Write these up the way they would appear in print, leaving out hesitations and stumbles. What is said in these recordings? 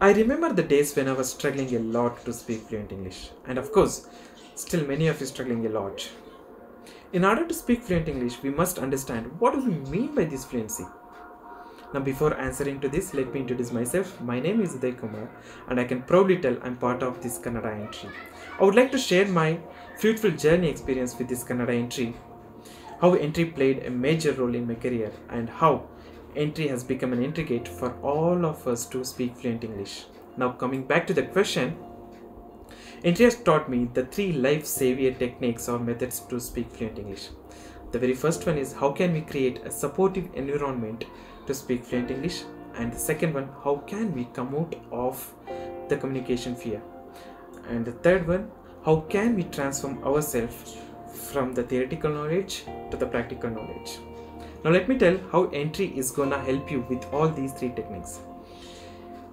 I remember the days when I was struggling a lot to speak fluent English, and of course, still many of you struggling a lot. In order to speak fluent English, we must understand what do we mean by this fluency. Now, before answering to this, let me introduce myself. My name is Uday Kumar, and I can proudly tell I'm part of this Kannada Entri. I would like to share my fruitful journey experience with this Kannada Entri, how Entri played a major role in my career, and how Entri has become an entry gate for all of us to speak fluent English. Now, coming back to the question, Entri has taught me the 3 life savior techniques or methods to speak fluent English. The very first one is how can we create a supportive environment to speak fluent English, and the second one, how can we come out of the communication fear, and the third one, how can we transform ourselves from the theoretical knowledge to the practical knowledge. Now let me tell how Entri is gonna help you with all these 3 techniques.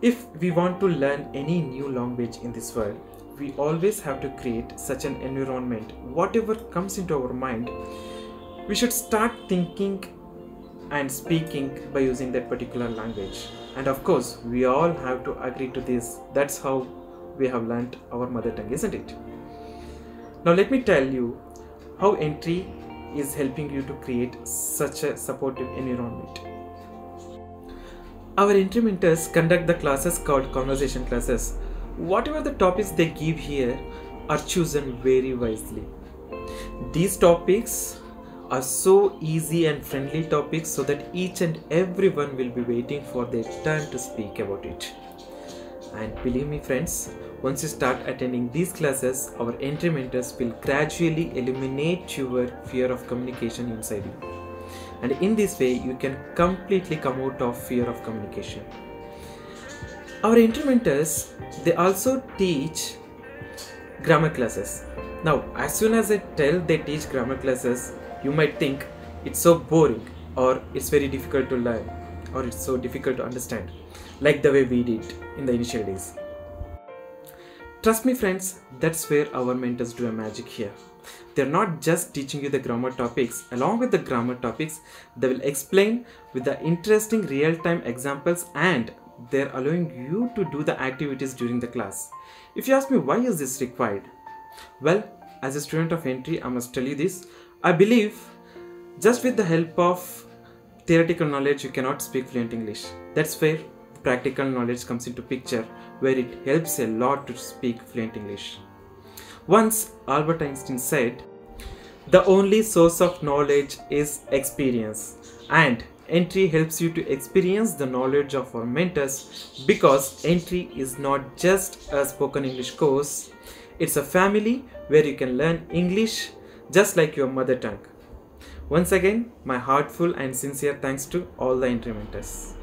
If we want to learn any new language in this world, we always have to create such an environment. Whatever comes into our mind, we should start thinking and speaking by using that particular language. And of course, we all have to agree to this. That's how we have learnt our mother tongue, isn't it? Now let me tell you how Entri is helping you to create such a supportive environment. Our Entri mentors conduct the classes called conversation classes. Whatever the topics they give here are chosen very wisely. These topics are so easy and friendly topics so that each and everyone will be waiting for their turn to speak about it. And believe me friends, once you start attending these classes, our Entri mentors will gradually eliminate your fear of communication inside you. And in this way, you can completely come out of fear of communication. Our Entri mentors, they also teach grammar classes. Now, as soon as I tell they teach grammar classes, you might think it's so boring, or it's very difficult to learn, or it's so difficult to understand, like the way we did in the initial days. Trust me friends, that's where our mentors do a magic here. They're not just teaching you the grammar topics. Along with the grammar topics, they will explain with the interesting real-time examples, and they're allowing you to do the activities during the class. If you ask me why is this required? Well, as a student of Entri, I must tell you this. I believe just with the help of theoretical knowledge, you cannot speak fluent English. That's where practical knowledge comes into picture, where it helps a lot to speak fluent English. Once Albert Einstein said, "The only source of knowledge is experience," and Entri helps you to experience the knowledge of our mentors, because Entri is not just a spoken English course, it's a family where you can learn English just like your mother tongue. Once again, my heartful and sincere thanks to all the Entri mentors.